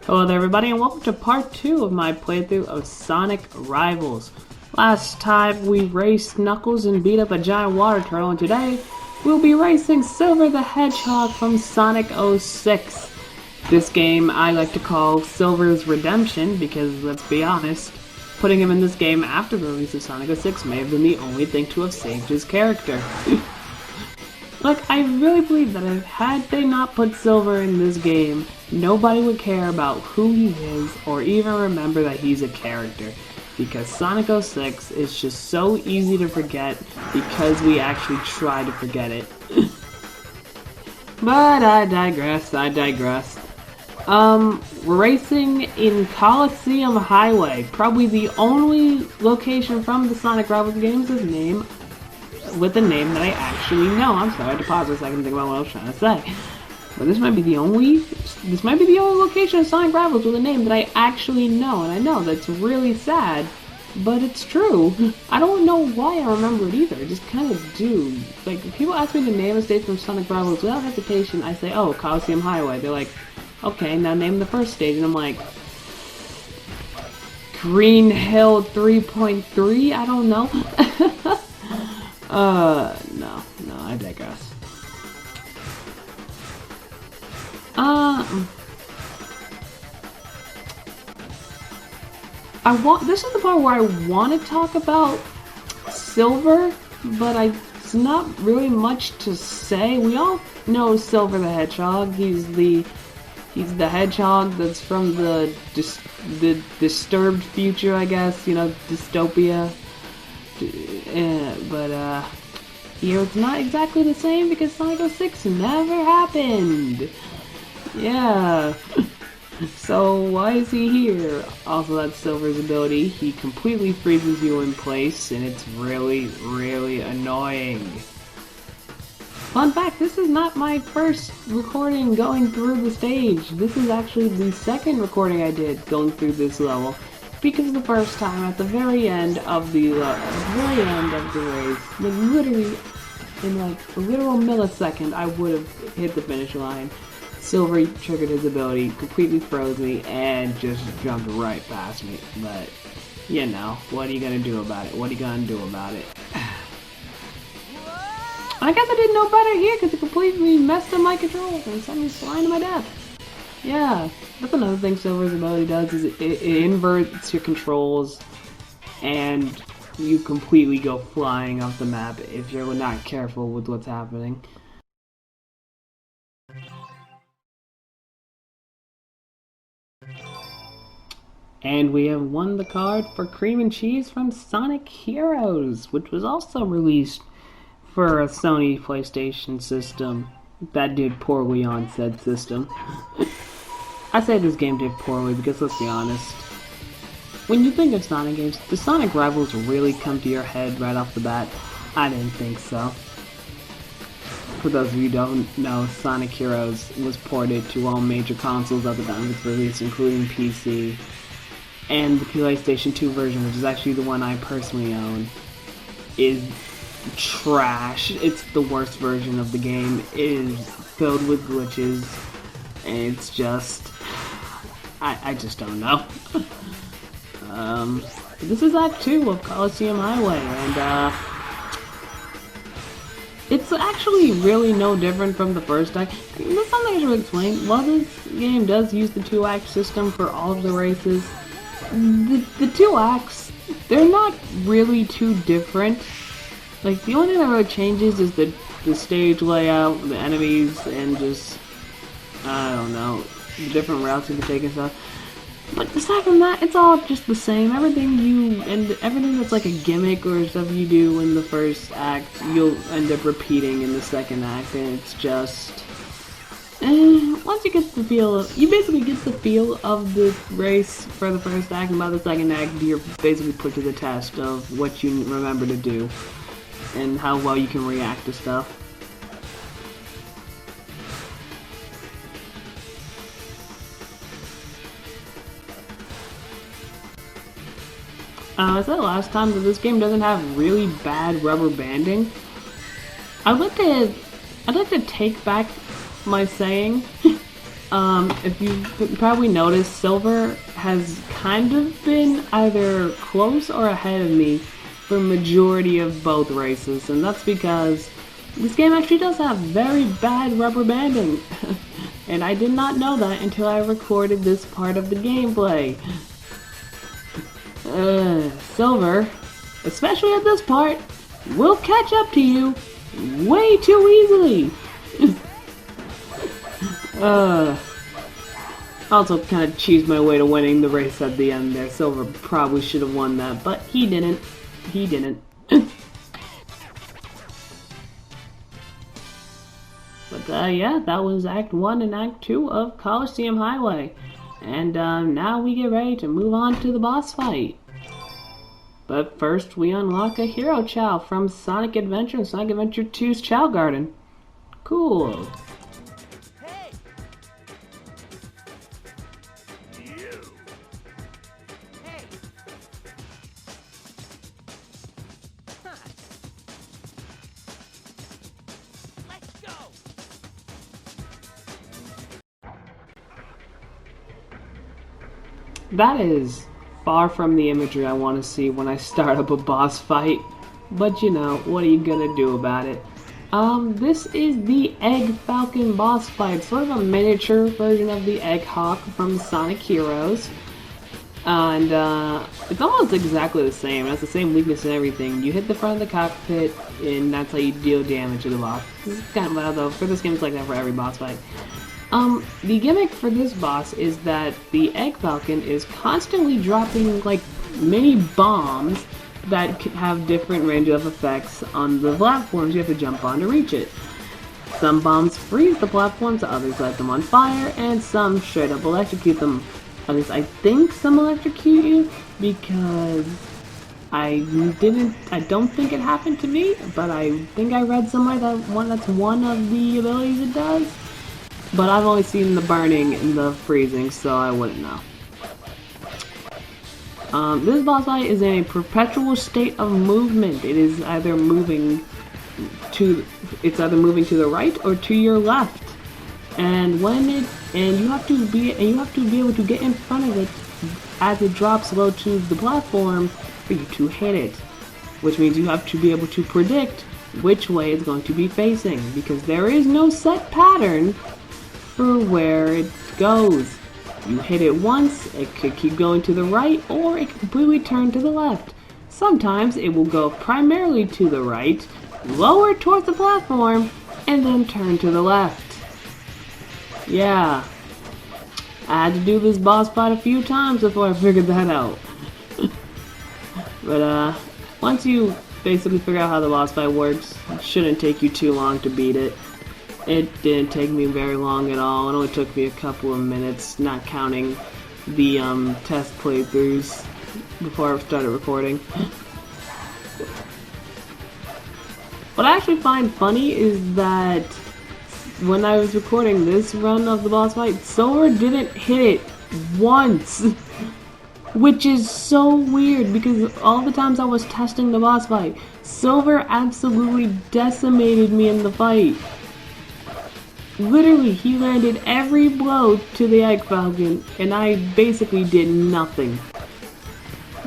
Hello there everybody and welcome to part 2 of my playthrough of Sonic Rivals. Last time we raced Knuckles and beat up a giant water turtle, and today we'll be racing Silver the Hedgehog from Sonic 06. This game I like to call Silver's Redemption because, let's be honest, putting him in this game after the release of Sonic 06 may have been the only thing to have saved his character. Like, I really believe that had they not put Silver in this game, nobody would care about who he is or even remember that he's a character. Because Sonic 06 is just so easy to forget because we actually try to forget it. But I digress. We're racing in Coliseum Highway. Probably the only location from the Sonic Rivals games with a name that I actually know. I'm sorry, I had to pause for a second and think about what I was trying to say. But this might be the only location of Sonic Rivals with a name that I actually know, and I know that's really sad, but it's true. I don't know why I remember it either, I just kind of do. Like, if people ask me to name a stage from Sonic Rivals without hesitation, I say, oh, Coliseum Highway. They're like, okay, now name the first stage, and I'm like, Green Hill 3.3? I don't know. No, I digress. This is the part where I want to talk about Silver, but it's not really much to say. We all know Silver the Hedgehog. He's the hedgehog that's from the disturbed future, I guess, you know, dystopia. But here it's not exactly the same because Sonic 06 never happened. Yeah. So why is he here? Also, that's Silver's ability. He completely freezes you in place, and it's really, really annoying. Fun fact, this is not my first recording going through the stage. This is actually the second recording I did going through this level. Because the first time, at the very end of the race, like literally, in like a literal millisecond, I would have hit the finish line. Silver triggered his ability, completely froze me, and just jumped right past me. But, you know, what are you gonna do about it? I guess I didn't know better here, because it completely messed up my controls and sent me flying to my death. Yeah, that's another thing Silver's ability does, is it inverts your controls and you completely go flying off the map if you're not careful with what's happening. And we have won the card for Cream and Cheese from Sonic Heroes, which was also released for a Sony PlayStation system that did poorly on said system. I say this game did poorly because, let's be honest, when you think of Sonic games, do Sonic Rivals really come to your head right off the bat? I didn't think so. For those of you who don't know, Sonic Heroes was ported to all major consoles at the time of its release, including PC, and the PlayStation 2 version, which is actually the one I personally own, is trash. It's the worst version of the game. It is filled with glitches, and it's just... I just don't know. This is Act 2 of Coliseum Highway, and it's actually really no different from the first act. There's something I should explain. While this game does use the 2-act system for all of the races, the 2 acts, they're not really too different. Like, the only thing that really changes is the stage layout, the enemies, and just, I don't know, the different routes you can take and stuff. But aside from that, it's all just the same. Everything that's like a gimmick or stuff you do in the first act, you'll end up repeating in the second act, and it's just... once you get the feel of... You basically get the feel of the race for the first act, and by the second act, you're basically put to the test of what you remember to do, and how well you can react to stuff. I said last time that this game doesn't have really bad rubber banding. I'd like to take back my saying If you probably noticed, Silver has kind of been either close or ahead of me for majority of both races, and that's because this game actually does have very bad rubber banding. And I did not know that until I recorded this part of the gameplay. Silver, especially at this part, will catch up to you way too easily. Also kind of cheesed my way to winning the race at the end there. Silver probably should have won that, but he didn't. He didn't. But yeah, that was Act 1 and Act 2 of Coliseum Highway. And now we get ready to move on to the boss fight. But first we unlock a Hero Chow from Sonic Adventure and Sonic Adventure 2's Chow Garden. Cool. Hey! You! Hey! Huh. Let's go! That is far from the imagery I want to see when I start up a boss fight. But you know, what are you gonna do about it? This is the Egg Falcon boss fight, sort of a miniature version of the Hedgehog from Sonic Heroes. And it's almost exactly the same. It has the same weakness and everything. You hit the front of the cockpit, and that's how you deal damage to the boss. This is kind of loud though. For this game, it's like that for every boss fight. The gimmick for this boss is that the Egg Falcon is constantly dropping like mini bombs that have different range of effects on the platforms you have to jump on to reach it. Some bombs freeze the platforms, others light them on fire, and some straight up electrocute them. At least I think some electrocute you, because I don't think it happened to me, but I think I read somewhere that that's one of the abilities it does. But I've only seen the burning and the freezing, so I wouldn't know. This boss fight is in a perpetual state of movement. It is either moving to the right or to your left. And you have to be able to get in front of it as it drops low to the platform for you to hit it. Which means you have to be able to predict which way it's going to be facing, because there is no set pattern for where it goes. You hit it once, it could keep going to the right, or it could completely turn to the left. Sometimes it will go primarily to the right, lower towards the platform, and then turn to the left. Yeah, I had to do this boss fight a few times before I figured that out. But once you basically figure out how the boss fight works, it shouldn't take you too long to beat it. It didn't take me very long at all. It only took me a couple of minutes, not counting the test playthroughs before I started recording. What I actually find funny is that when I was recording this run of the boss fight, Silver didn't hit it once. Which is so weird, because all the times I was testing the boss fight, Silver absolutely decimated me in the fight. Literally, he landed every blow to the Egg Falcon, and I basically did nothing.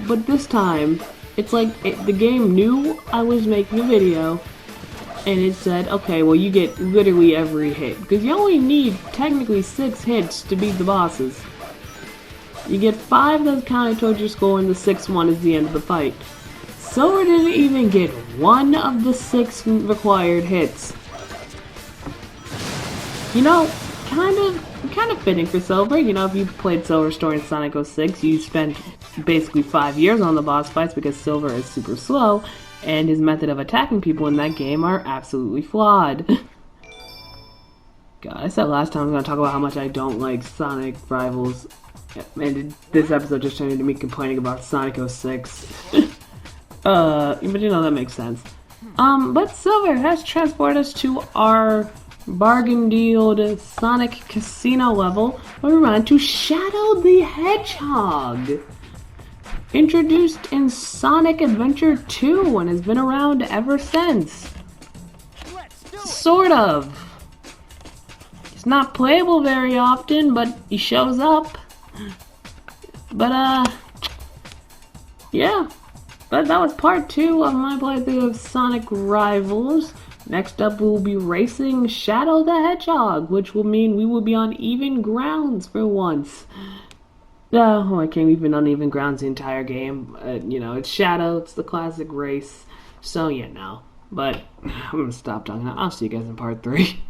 But this time, it's like the game knew I was making a video, and it said, okay, well, you get literally every hit, because you only need technically 6 hits to beat the bosses. You get 5 that's counted towards your score, and the 6th one is the end of the fight. Silver didn't even get 1 of the 6 required hits. You know, kind of fitting for Silver. You know, if you played Silver's story in Sonic 06, you spent basically 5 years on the boss fights because Silver is super slow, and his method of attacking people in that game are absolutely flawed. God, I said last time I was going to talk about how much I don't like Sonic Rivals, and this episode just turned into me complaining about Sonic 06. But you know, that makes sense. But Silver has transported us to our bargain deal Sonic Casino level, where we run into Shadow the Hedgehog. Introduced in Sonic Adventure 2 and has been around ever since. Sort of. It's not playable very often, but he shows up. But, yeah. But that was part 2 of my playthrough of Sonic Rivals. Next up, we will be racing Shadow the Hedgehog, which will mean we will be on even grounds for once. Oh, I can't even on even grounds the entire game. You know, it's Shadow, it's the classic race, so you know. But I'm gonna stop talking now. I'll see you guys in part 3.